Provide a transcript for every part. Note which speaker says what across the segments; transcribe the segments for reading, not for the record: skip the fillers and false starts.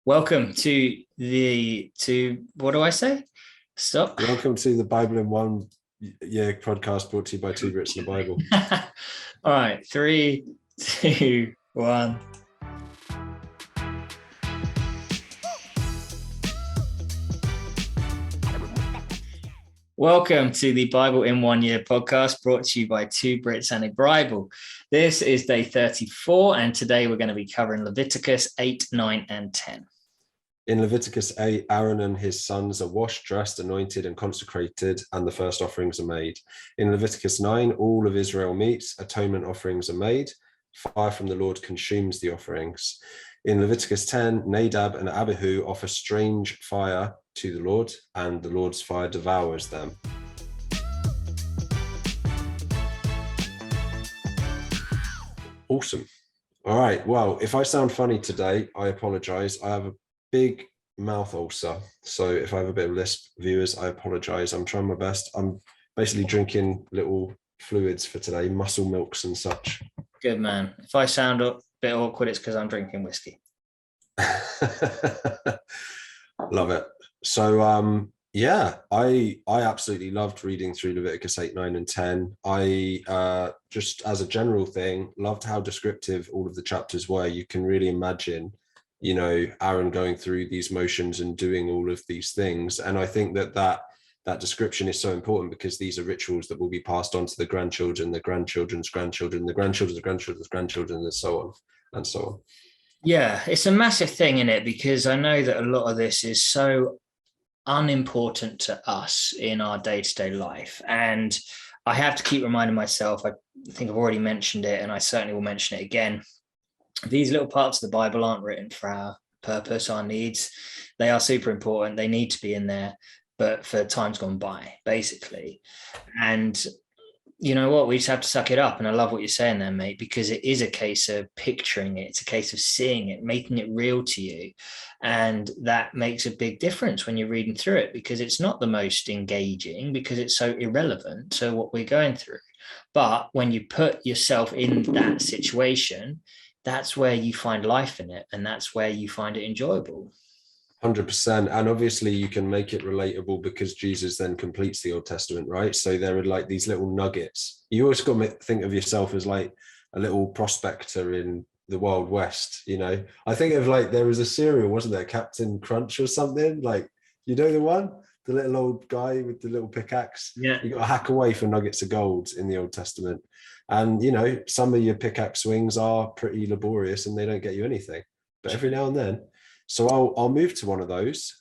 Speaker 1: Welcome to what do I say? Stop.
Speaker 2: Welcome to the Bible in 1 Year podcast brought to you by two Brits and aBible.
Speaker 1: All right, 3, 2, 1. Welcome to the Bible in 1 Year podcast brought to you by two Brits and aBible. This is day 34, and today we're going to be covering Leviticus 8, 9, and 10.
Speaker 2: In Leviticus 8, Aaron and his sons are washed, dressed, anointed, and consecrated, and the first offerings are made. In Leviticus 9, all of Israel meets, atonement offerings are made. Fire from the Lord consumes the offerings. In Leviticus 10, Nadab and Abihu offer strange fire to the Lord, and the Lord's fire devours them. Awesome. All right. Well, if I sound funny today, I apologize. I have a big mouth ulcer, so if I have a bit of lisp, viewers, I apologize. I'm trying my best. I'm basically drinking little fluids for today, muscle milks and such.
Speaker 1: Good man. If I sound a bit awkward, it's because I'm drinking whiskey.
Speaker 2: Love it. So yeah, I absolutely loved reading through Leviticus 8, 9, and 10. I just as a general thing loved how descriptive all of the chapters were. You can really imagine, you know, Aaron going through these motions and doing all of these things. And I think that description is so important because these are rituals that will be passed on to the grandchildren, the grandchildren's grandchildren, the grandchildren's grandchildren's grandchildren, and so on and so on.
Speaker 1: Yeah, it's a massive thing in it because I know that a lot of this is so unimportant to us in our day-to-day life. And I have to keep reminding myself, I think I've already mentioned it, and I certainly will mention it again. These little parts of the Bible aren't written for our purpose, our needs. They are super important. They need to be in there, but for times gone by, basically. And you know what? We just have to suck it up. And I love what you're saying there, mate, because it is a case of picturing it. It's a case of seeing it, making it real to you. And that makes a big difference when you're reading through it, because it's not the most engaging because it's so irrelevant to what we're going through. But when you put yourself in that situation, that's where you find life in it. And that's where you find it enjoyable.
Speaker 2: 100%. And obviously you can make it relatable because Jesus then completes the Old Testament, right? So there are like these little nuggets. You always got to think of yourself as like a little prospector in the Wild West, you know? I think of like, there was a cereal, wasn't there? Captain Crunch or something, like, you know, the one, the little old guy with the little pickaxe.
Speaker 1: Yeah.
Speaker 2: You got to hack away for nuggets of gold in the Old Testament. And, you know, some of your pickaxe swings are pretty laborious and they don't get you anything, but every now and then. So I'll move to one of those.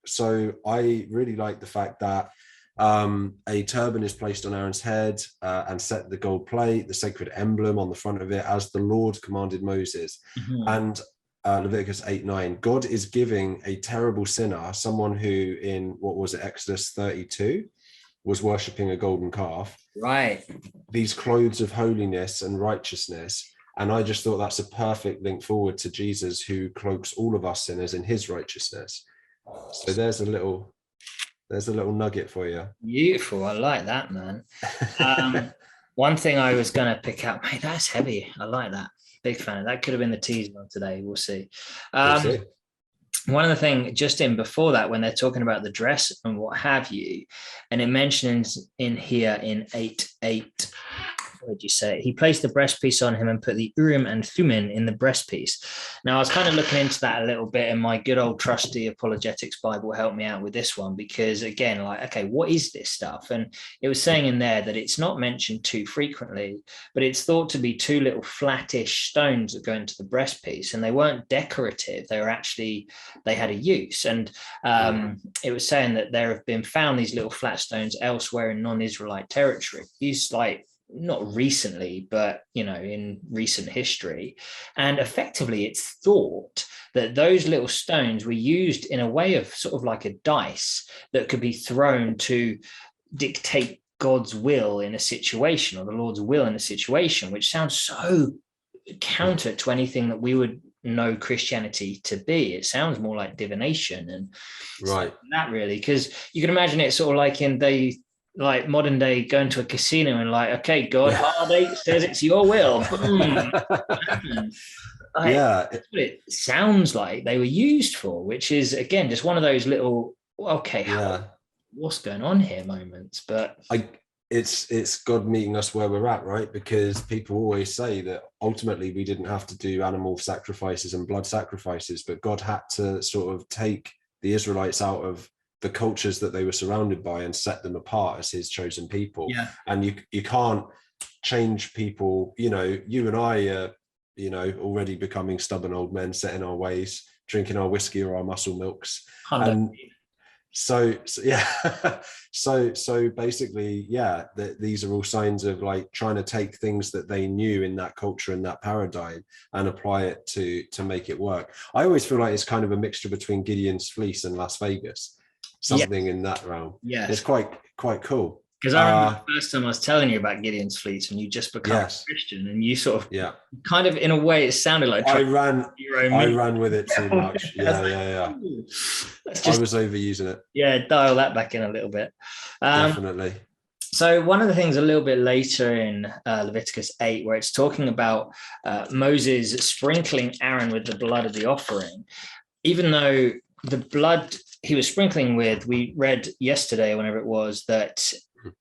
Speaker 2: So I really like the fact that a turban is placed on Aaron's head and set the gold plate, the sacred emblem on the front of it, as the Lord commanded Moses. Mm-hmm. And Leviticus 8, 9, God is giving a terrible sinner, someone who in, what was it, Exodus 32, was worshipping a golden calf.
Speaker 1: Right.
Speaker 2: These clothes of holiness and righteousness. And I just thought that's a perfect link forward to Jesus, who cloaks all of us sinners in his righteousness. So there's a little nugget for you.
Speaker 1: Beautiful. I like that, man. One thing I was going to pick up, mate, that's heavy. I like that. Big fan. That could have been the teaser of today. We'll see. One of the things just in before that, when they're talking about the dress and what have you, and it mentions in here in 8:8, what did you say? He placed the breastpiece on him and put the Urim and Thummim in the breastpiece. Now, I was kind of looking into that a little bit, and my good old trusty apologetics Bible helped me out with this one because, again, like, okay, what is this stuff? And it was saying in there that it's not mentioned too frequently, but it's thought to be two little flattish stones that go into the breastpiece, and they weren't decorative. They were actually, they had a use. And it was saying that there have been found these little flat stones elsewhere in non-Israelite territory. These, like, not recently, but, you know, in recent history. And effectively, it's thought that those little stones were used in a way of sort of like a dice that could be thrown to dictate God's will in a situation, or the Lord's will in a situation, which sounds so counter to anything that we would know Christianity to be. It sounds more like divination and
Speaker 2: right
Speaker 1: that, really, because you can imagine it sort of like in like modern day going to a casino and like, okay, God, hard eight says it's your will. Boom. Like,
Speaker 2: yeah,
Speaker 1: that's what it sounds like they were used for, which is again just one of those little what's going on here moments. But
Speaker 2: it's God meeting us where we're at, right? Because people always say that ultimately we didn't have to do animal sacrifices and blood sacrifices, but God had to sort of take the Israelites out of the cultures that they were surrounded by and set them apart as his chosen people.
Speaker 1: Yeah.
Speaker 2: And you can't change people. You know, you and I already becoming stubborn old men, set in our ways, drinking our whiskey or our muscle milks.
Speaker 1: 100.
Speaker 2: And so yeah, so basically, these are all signs of like trying to take things that they knew in that culture and that paradigm and apply it to make it work. I always feel like it's kind of a mixture between Gideon's fleece and Las Vegas, something in that realm.
Speaker 1: Yeah,
Speaker 2: it's quite cool.
Speaker 1: Because I remember the first time I was telling you about Gideon's fleece and you just become a Christian, and you sort of kind of in a way it sounded like
Speaker 2: I ran with it too much. Yeah. I was overusing it.
Speaker 1: Yeah, dial that back in a little bit.
Speaker 2: Definitely.
Speaker 1: So one of the things a little bit later in Leviticus 8, where it's talking about Moses sprinkling Aaron with the blood of the offering, even though the blood he was sprinkling with, we read yesterday, whenever it was, that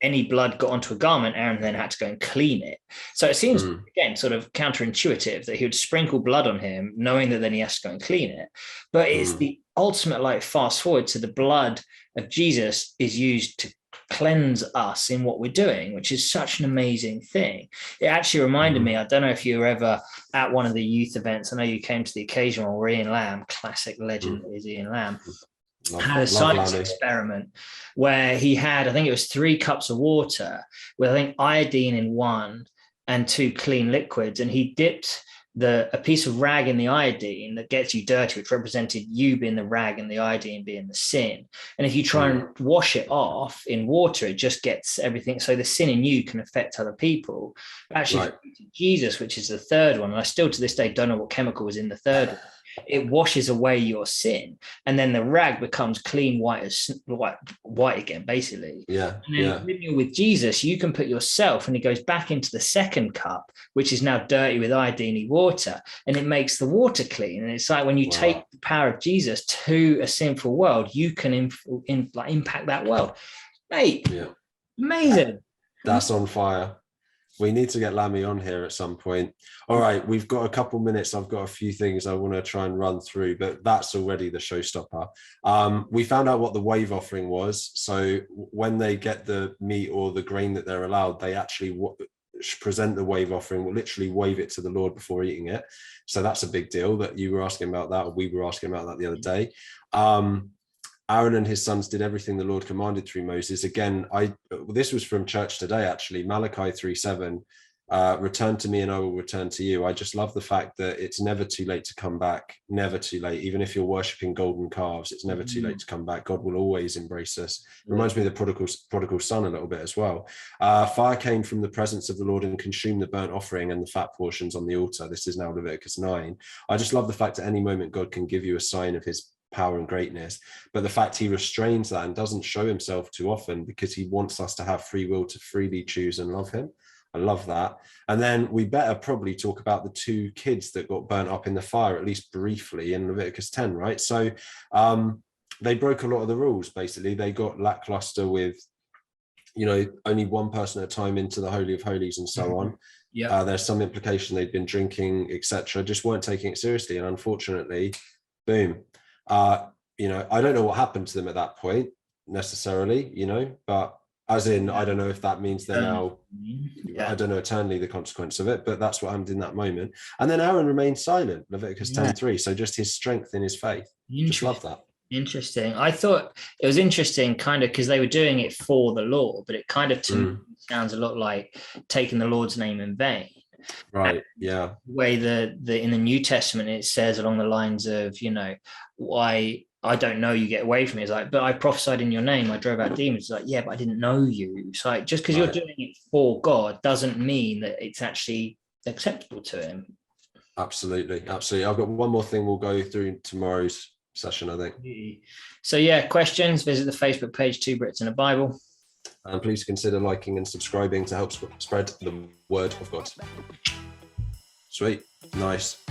Speaker 1: any blood got onto a garment, Aaron then had to go and clean it. So it seems, again, sort of counterintuitive that he would sprinkle blood on him, knowing that then he has to go and clean it. But it's the ultimate, like, fast forward to the blood of Jesus is used to cleanse us in what we're doing, which is such an amazing thing. It actually reminded me, I don't know if you were ever at one of the youth events. I know you came to the occasion where Ian Lamb, classic legend is Ian Lamb, had a science experiment where he had, I think it was 3 cups of water with, I think, iodine in one and 2 clean liquids. And he dipped a piece of rag in the iodine that gets you dirty, which represented you being the rag and the iodine being the sin. And if you try and wash it off in water, it just gets everything. So the sin in you can affect other people. But actually, Jesus, which is the third one, and I still to this day don't know what chemical was in the third one, it washes away your sin, and then the rag becomes clean white again, basically. And then when you're with Jesus, you can put yourself, and it goes back into the second cup, which is now dirty with iodine water, and it makes the water clean. And it's like when you take the power of Jesus to a sinful world, you can impact that world, mate. Amazing.
Speaker 2: That's on fire. We need to get Lammy on here at some point. All right, we've got a couple minutes. I've got a few things I want to try and run through, but that's already the showstopper. We found out what the wave offering was. So when they get the meat or the grain that they're allowed, they actually present the wave offering, will literally wave it to the Lord before eating it. So that's a big deal that you were asking about that, or we were asking about that the other day. Aaron and his sons did everything the Lord commanded through Moses. Again, this was from church today, actually, Malachi 3:7, return to me and I will return to you. I just love the fact that it's never too late to come back, never too late. Even if you're worshiping golden calves, it's never too late to come back. God will always embrace us. It reminds me of the prodigal son a little bit as well. Fire came from the presence of the Lord and consumed the burnt offering and the fat portions on the altar. This is now Leviticus 9. I just love the fact at any moment God can give you a sign of his power and greatness, but the fact he restrains that and doesn't show himself too often because he wants us to have free will to freely choose and love him. I love that. And then we better probably talk about the 2 kids that got burnt up in the fire, at least briefly, in Leviticus 10, right? So they broke a lot of the rules. Basically, they got lackluster with, only one person at a time into the Holy of Holies and so on. There's some implication they'd been drinking, etc., just weren't taking it seriously, and unfortunately, boom. I don't know what happened to them at that point necessarily, but as in, I don't know if that means they're now, I don't know eternally the consequence of it, but that's what happened in that moment. And then Aaron remained silent, Leviticus 10:3. So just his strength in his faith. Just love that.
Speaker 1: Interesting. I thought it was interesting kind of because they were doing it for the Lord, but it kind of to me sounds a lot like taking the Lord's name in vain.
Speaker 2: Right. Yeah.
Speaker 1: The way the in the New Testament it says along the lines of, why I don't know you, get away from me. It's like, but I prophesied in your name, I drove out demons. It's like, yeah, but I didn't know you. So like, just because you're doing it for God doesn't mean that it's actually acceptable to him.
Speaker 2: Absolutely. I've got one more thing we'll go through tomorrow's session, I think.
Speaker 1: So questions, visit the Facebook page, 2 Brits and a Bible.
Speaker 2: And please consider liking and subscribing to help spread the word of God. Sweet. Nice.